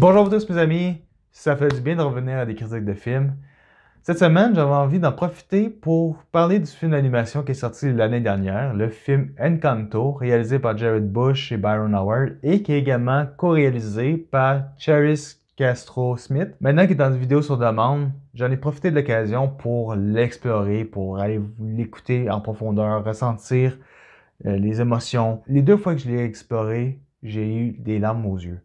Bonjour à vous tous mes amis, ça fait du bien de revenir à des critiques de films. Cette semaine, j'avais envie d'en profiter pour parler du film d'animation qui est sorti l'année dernière, le film Encanto, réalisé par Jared Bush et Byron Howard, et qui est également co-réalisé par Charis Castro-Smith. Maintenant qu'il est dans une vidéo sur demande, j'en ai profité de l'occasion pour l'explorer, pour aller l'écouter en profondeur, ressentir les émotions. Les deux fois que je l'ai exploré, j'ai eu des larmes aux yeux.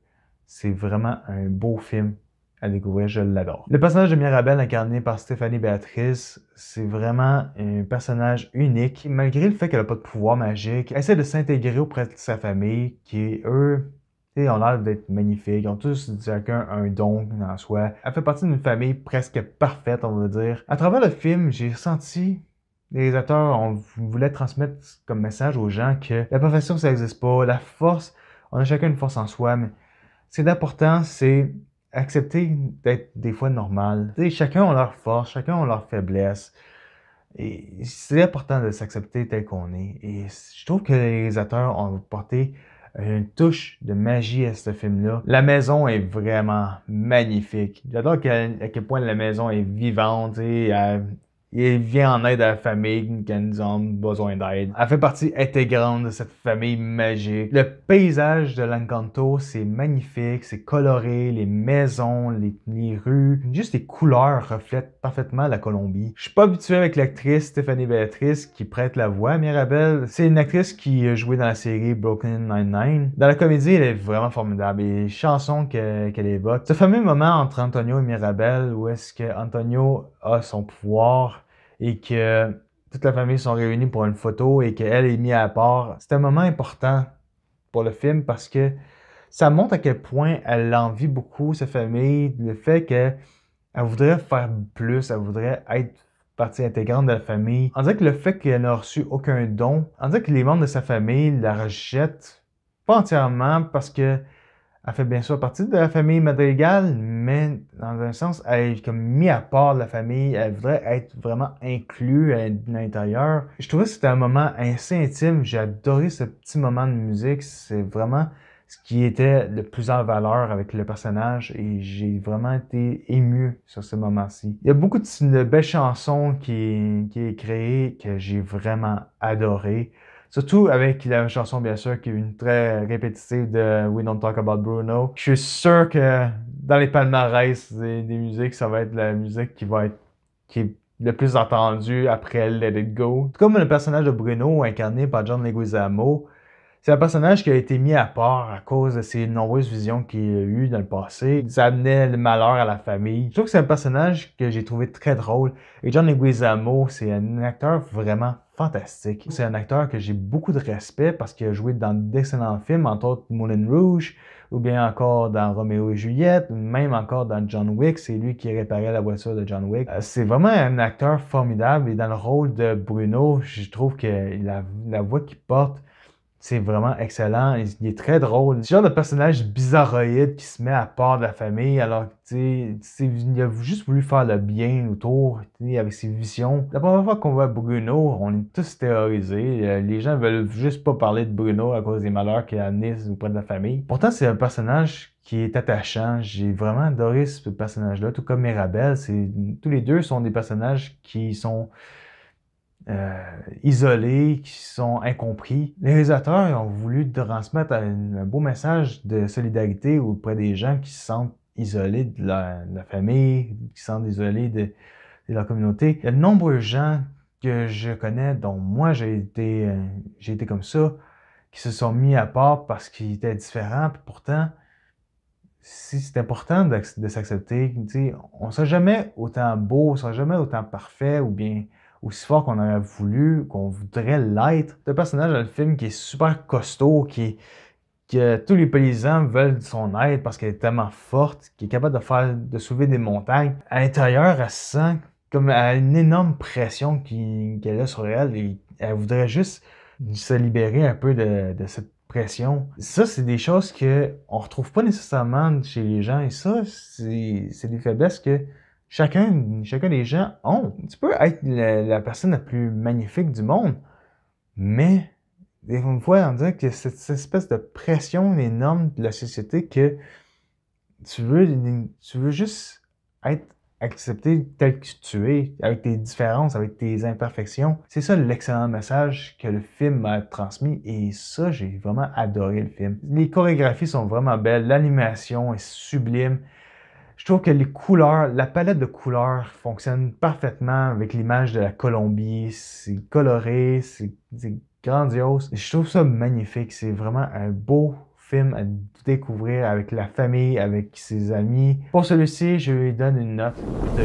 C'est vraiment un beau film à découvrir, je l'adore. Le personnage de Mirabel, incarné par Stéphanie Béatrice, c'est vraiment un personnage unique. Malgré le fait qu'elle n'a pas de pouvoir magique, elle essaie de s'intégrer auprès de sa famille, qui, eux, ont l'air d'être magnifiques. Ils ont tous chacun un don en soi. Elle fait partie d'une famille presque parfaite, on va dire. À travers le film, j'ai ressenti les réalisateurs voulaient transmettre comme message aux gens que la perfection, ça n'existe pas. La force, on a chacun une force en soi, mais ce qui est important, c'est accepter d'être des fois normal. Tu sais, chacun a leur force, chacun a leur faiblesse. Et c'est important de s'accepter tel qu'on est. Et je trouve que les réalisateurs ont porté une touche de magie à ce film-là. La maison est vraiment magnifique. J'adore à quel point la maison est vivante, et il vient en aide à la famille quand ils ont besoin d'aide. Elle fait partie intégrante de cette famille magique. Le paysage de l'Encanto, c'est magnifique, c'est coloré, les maisons, les rues, juste les couleurs reflètent parfaitement la Colombie. Je suis pas habitué avec l'actrice Stéphanie Béatrice qui prête la voix à Mirabel. C'est une actrice qui a joué dans la série Brooklyn Nine-Nine. Dans la comédie, elle est vraiment formidable. Et les chansons qu'elle évoque. Ce fameux moment entre Antonio et Mirabel où est-ce que Antonio a son pouvoir et que toute la famille sont réunis pour une photo et qu'elle est mise à part. C'est un moment important pour le film parce que ça montre à quel point elle envie beaucoup sa famille, le fait qu'elle voudrait faire plus, elle voudrait être partie intégrante de la famille. On dirait que le fait qu'elle n'a reçu aucun don, on dirait que les membres de sa famille la rejettent, pas entièrement parce que elle fait bien sûr partie de la famille Madrigal, mais dans un sens, elle est comme mise à part de la famille. Elle voudrait être vraiment inclue à l'intérieur. Je trouvais que c'était un moment assez intime. J'ai adoré ce petit moment de musique. C'est vraiment ce qui était le plus en valeur avec le personnage et j'ai vraiment été ému sur ce moment-ci. Il y a beaucoup de belles chansons qui est créée que j'ai vraiment adoré. Surtout avec la chanson, bien sûr, qui est une très répétitive de We Don't Talk About Bruno. Je suis sûr que dans les palmarès des musiques, ça va être la musique qui est le plus entendue après Let It Go. Comme le personnage de Bruno, incarné par John Leguizamo, c'est un personnage qui a été mis à part à cause de ses nombreuses visions qu'il a eues dans le passé. Ça amenait le malheur à la famille. Je trouve que c'est un personnage que j'ai trouvé très drôle. Et John Leguizamo, c'est un acteur vraiment fantastique. C'est un acteur que j'ai beaucoup de respect parce qu'il a joué dans d'excellents films, entre autres Moulin Rouge, ou bien encore dans Roméo et Juliette, même encore dans John Wick. C'est lui qui réparait la voiture de John Wick. C'est vraiment un acteur formidable et dans le rôle de Bruno, je trouve que la voix qu'il porte, c'est vraiment excellent. Il est très drôle. C'est le genre de personnage bizarroïde qui se met à part de la famille alors que, tu sais, il a juste voulu faire le bien autour, avec ses visions. La première fois qu'on voit Bruno, on est tous terrorisés. Les gens veulent juste pas parler de Bruno à cause des malheurs qu'il a amenés auprès de la famille. Pourtant, c'est un personnage qui est attachant. J'ai vraiment adoré ce personnage-là, tout comme Mirabel. Tous les deux sont des personnages qui sont isolés, qui sont incompris. Les réalisateurs ont voulu transmettre un beau message de solidarité auprès des gens qui se sentent isolés de la famille, qui se sentent isolés de leur communauté. Il y a de nombreux gens que je connais, dont moi j'ai été comme ça, qui se sont mis à part parce qu'ils étaient différents, puis pourtant, si c'est important de s'accepter, on ne sera jamais autant beau, on ne sera jamais autant parfait ou bien aussi fort qu'on aurait voulu, qu'on voudrait l'être. C'est un personnage dans le film qui est super costaud, que tous les paysans veulent son aide parce qu'elle est tellement forte, qui est capable de soulever des montagnes. À l'intérieur, elle se sent comme elle a une énorme pression qu'elle a sur elle et elle voudrait juste se libérer un peu de cette pression. Ça, c'est des choses que on retrouve pas nécessairement chez les gens et ça, c'est des faiblesses que chacun des gens ont. Tu peux être la personne la plus magnifique du monde, mais des fois, on dirait que cette espèce de pression énorme de la société que tu veux juste être accepté tel que tu es, avec tes différences, avec tes imperfections. C'est ça l'excellent message que le film m'a transmis et ça, j'ai vraiment adoré le film. Les chorégraphies sont vraiment belles, l'animation est sublime. Je trouve que les couleurs, la palette de couleurs fonctionne parfaitement avec l'image de la Colombie. C'est coloré, c'est grandiose. Je trouve ça magnifique. C'est vraiment un beau film à découvrir avec la famille, avec ses amis. Pour celui-ci, je lui donne une note de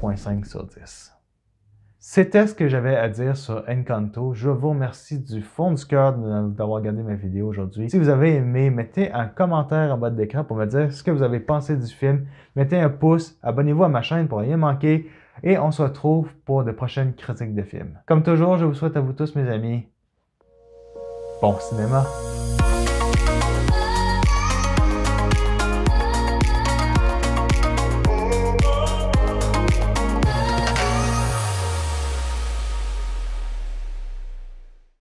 8.5 sur 10. C'était ce que j'avais à dire sur Encanto. Je vous remercie du fond du cœur d'avoir regardé ma vidéo aujourd'hui. Si vous avez aimé, mettez un commentaire en bas de l'écran pour me dire ce que vous avez pensé du film. Mettez un pouce, abonnez-vous à ma chaîne pour rien manquer et on se retrouve pour de prochaines critiques de films. Comme toujours, je vous souhaite à vous tous mes amis, bon cinéma!